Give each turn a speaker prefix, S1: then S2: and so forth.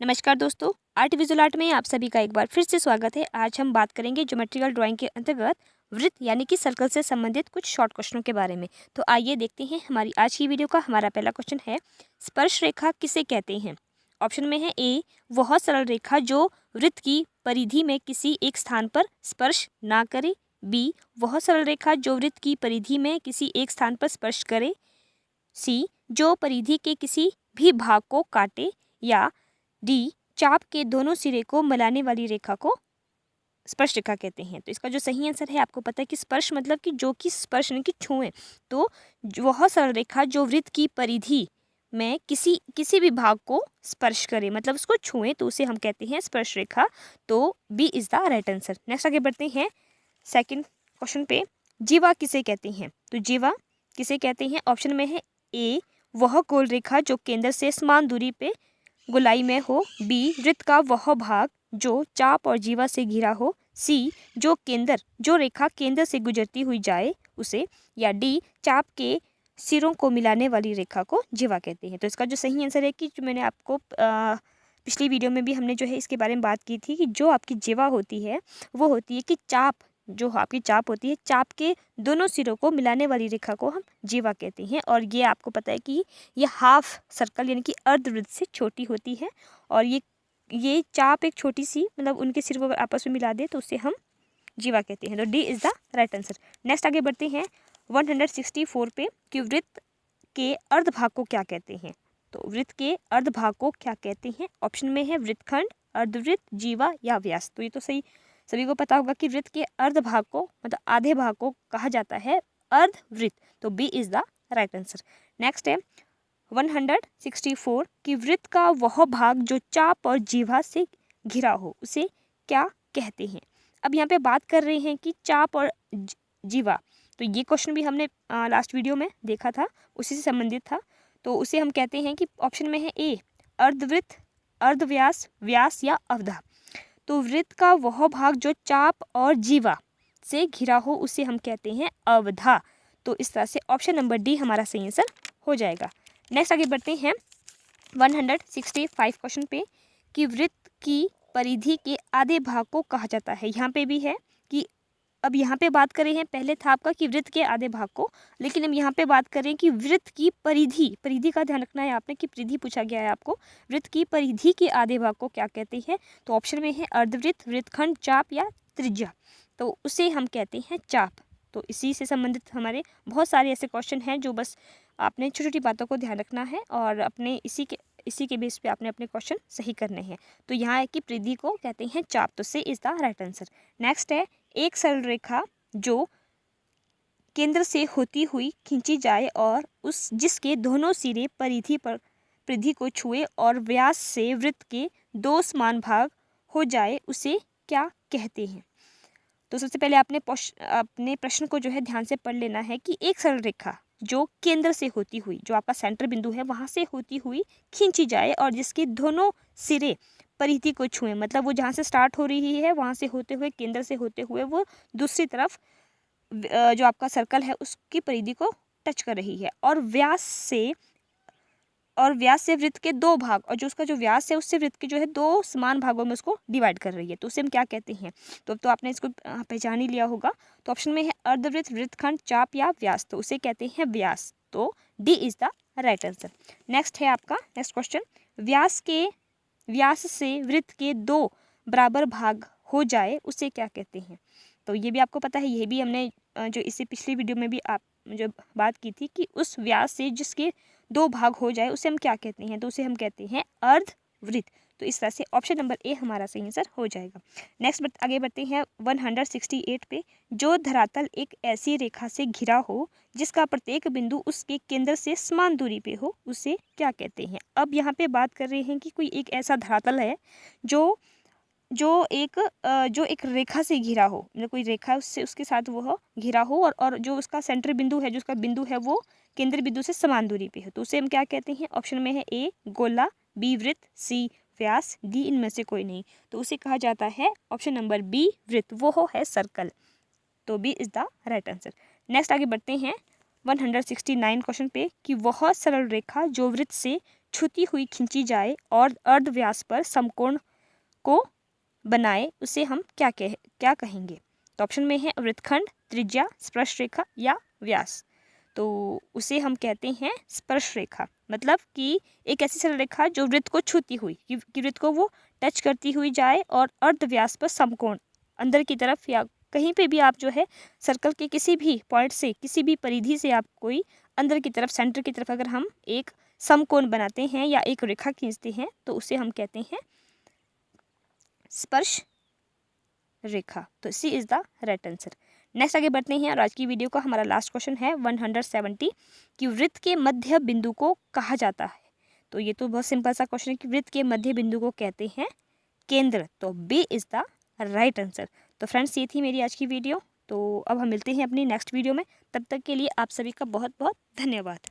S1: नमस्कार दोस्तों, art visual art में आप सभी का एक बार फिर से स्वागत है। आज हम बात करेंगे ज्योमेट्रिकल ड्राइंग के अंतर्गत वृत्त यानी कि सर्कल से संबंधित कुछ शॉर्ट क्वेश्चनों के बारे में। तो आइए देखते हैं हमारी आज की वीडियो का। हमारा पहला क्वेश्चन है, स्पर्श रेखा किसे कहते हैं। ऑप्शन में है ए, वह सरल रेखा जो वृत्त की परिधि में किसी एक स्थान पर स्पर्श ना करे। बी, वह सरल रेखा जो वृत्त की परिधि में किसी एक स्थान पर स्पर्श करे। सी, जो परिधि के किसी भी भाग को काटे। या डी, चाप के दोनों सिरे को मिलाने वाली रेखा को स्पर्श रेखा कहते हैं। तो इसका जो सही आंसर है, आपको पता है कि स्पर्श मतलब कि जो कि स्पर्श नहीं कि छुएं। तो वह सरल रेखा जो वृत्त की परिधि में किसी भी भाग को स्पर्श करे, मतलब उसको छुएं, तो उसे हम कहते हैं स्पर्श रेखा। तो B is the right answer. Next आगे बढ़ते हैं सेकंड क्वेश्चन पे, जीवा किसे कहते हैं। तो जीवा किसे कहते हैं। ऑप्शन में है ए, वह गोल रेखा जो केंद्र से समान दूरी पे गोलाई में हो। बी, वृत्त का वह भाग जो चाप और जीवा से घिरा हो। सी, जो रेखा केंद्र से गुजरती हुई जाए उसे। या डी, चाप के सिरों को मिलाने वाली रेखा को जीवा कहते हैं। तो इसका जो सही आंसर है कि जो मैंने आपको पिछली वीडियो में भी हमने जो है इसके बारे में बात की थी कि जो आपकी जीवा होती है वो होती है कि चाप, जो आपकी चाप होती है, चाप के दोनों सिरों को मिलाने वाली रेखा को हम जीवा कहते हैं। और ये आपको पता है कि ये हाफ सर्कल यानी कि अर्धवृत्त से छोटी होती है। और ये चाप एक छोटी सी, मतलब उनके सिर को अगर आपस में मिला दे तो उसे हम जीवा कहते हैं। तो D is the right answer. Next आगे बढ़ते हैं 164 पे, कि वृत्त के अर्धभाग को क्या कहते हैं। तो वृत्त के अर्धभाग को क्या कहते हैं। ऑप्शन में है वृत्तखंड, अर्धवृत्त, जीवा या व्यास। तो ये तो सभी को पता होगा कि वृत्त के अर्धभाग को, मतलब आधे भाग को कहा जाता है अर्धवृत्त। तो B is the right answer. Next है 164, कि वृत्त का वह भाग जो चाप और जीवा से घिरा हो उसे क्या कहते हैं। अब यहाँ पे बात कर रहे हैं कि चाप और जीवा। तो ये क्वेश्चन भी हमने लास्ट वीडियो में देखा था, उसी से संबंधित था। तो उसे हम कहते हैं कि ऑप्शन में है ए, अर्धवृत्त, अर्धव्यास, व्यास या अवधा। तो वृत्त का वह भाग जो चाप और जीवा से घिरा हो उसे हम कहते हैं अवधा। तो इस तरह से ऑप्शन नंबर डी हमारा सही आंसर हो जाएगा। नेक्स्ट आगे बढ़ते हैं 165 क्वेश्चन पे, कि वृत्त की परिधि के आधे भाग को कहा जाता है। यहाँ पे भी है कि अब यहाँ पे बात कर रहे हैं, पहले था आपका कि वृत्त के आधे भाग को, लेकिन हम यहाँ पे बात कर रहे हैं कि वृत्त की परिधि का ध्यान रखना है आपने कि परिधि पूछा गया है आपको। वृत्त की परिधि के आधे भाग को क्या कहते हैं। तो ऑप्शन में है अर्धवृत्त, वृत्तखंड, चाप या त्रिज्या। तो उसे हम कहते हैं चाप। तो इसी से संबंधित हमारे बहुत सारे ऐसे क्वेश्चन हैं जो बस आपने छोटी छोटी बातों को ध्यान रखना है और अपने इसी के बेस पे आपने अपने क्वेश्चन सही करने हैं। तो यहाँ है कि परिधि को कहते हैं चाप। तो से is the right answer. Next है, एक सरल रेखा जो केंद्र से होती हुई खींची जाए और जिसके दोनों सिरे परिधि को छुए और व्यास से वृत्त के दो समान भाग हो जाए उसे क्या कहते हैं। तो सबसे पहले अपने प्रश्न को जो है ध्यान से पढ़ लेना है कि एक सरल रेखा जो केंद्र से होती हुई, जो आपका सेंटर बिंदु है वहाँ से होती हुई खींची जाए और जिसके दोनों सिरे परिधि को छुएं, मतलब वो जहाँ से स्टार्ट हो रही है वहाँ से होते हुए, केंद्र से होते हुए वो दूसरी तरफ जो आपका सर्कल है उसकी परिधि को टच कर रही है। और व्यास से वृत्त के दो भाग, और जो उसका जो व्यास है उससे वृत्त के जो है दो समान भागों में उसको डिवाइड कर रही है। तो उसे हम क्या कहते हैं। तो अब तो आपने इसको पहचान ही लिया होगा। तो ऑप्शन में है अर्धवृत्त, वृत्तखंड, चाप या व्यास। तो उसे कहते हैं व्यास। तो D is the right answer. Next है आपका नेक्स्ट क्वेश्चन, व्यास से वृत्त के दो बराबर भाग हो जाए उसे क्या कहते हैं। तो ये भी आपको पता है, ये भी हमने जो इससे पिछली वीडियो में भी आप जो बात की थी कि उस व्यास से जिसके दो भाग हो जाए उसे हम क्या कहते हैं। तो उसे हम कहते हैं अर्धवृत्त। तो इस तरह से ऑप्शन नंबर ए हमारा सही आंसर हो जाएगा। नेक्स्ट आगे बढ़ते हैं 168 पे, जो धरातल एक ऐसी रेखा से घिरा हो जिसका प्रत्येक बिंदु उसके केंद्र से समान दूरी पे हो उसे क्या कहते हैं। अब यहाँ पे बात कर रहे हैं कि कोई एक ऐसा धरातल है जो एक रेखा से घिरा हो, मतलब कोई रेखा उससे उसके साथ वो घिरा हो और जो उसका सेंटर बिंदु है, जो उसका बिंदु है वो केंद्र बिंदु से समान दूरी पे है। तो उसे हम क्या कहते हैं। ऑप्शन में है ए, गोला, बी, वृत्त, सी, व्यास, डी, इनमें से कोई नहीं। तो उसे कहा जाता है ऑप्शन नंबर बी, वृत्त। वो है सर्कल। तो B is the right answer. Next आगे बढ़ते हैं 169 क्वेश्चन पे, कि वह सरल रेखा जो वृत्त से छूती हुई खींची जाए और अर्धव्यास पर समकोण को बनाए, उसे हम क्या कहेंगे? तो ऑप्शन में है वृत्तखंड, त्रिज्या, स्पर्श रेखा या व्यास। तो उसे हम कहते हैं स्पर्श रेखा, मतलब कि एक ऐसी सरल रेखा जो वृत्त को छूती हुई, कि वृत्त को वो टच करती हुई जाए और अर्धव्यास पर समकोण अंदर की तरफ या कहीं पे भी आप जो है सर्कल के किसी भी पॉइंट से, किसी भी परिधि से आप कोई अंदर की तरफ, सेंटर की तरफ अगर हम एक समकोण बनाते हैं या एक रेखा खींचते हैं तो उसे हम कहते हैं स्पर्श रेखा। तो C is the right answer. Next आगे बढ़ते हैं और आज की वीडियो का हमारा लास्ट क्वेश्चन है 170 कि वृत्त के मध्य बिंदु को कहा जाता है। तो ये तो बहुत सिंपल सा क्वेश्चन है कि वृत्त के मध्य बिंदु को कहते हैं केंद्र। तो B is the right answer. तो फ्रेंड्स, ये थी मेरी आज की वीडियो। तो अब हम मिलते हैं अपनी नेक्स्ट वीडियो में। तब तक के लिए आप सभी का बहुत बहुत धन्यवाद।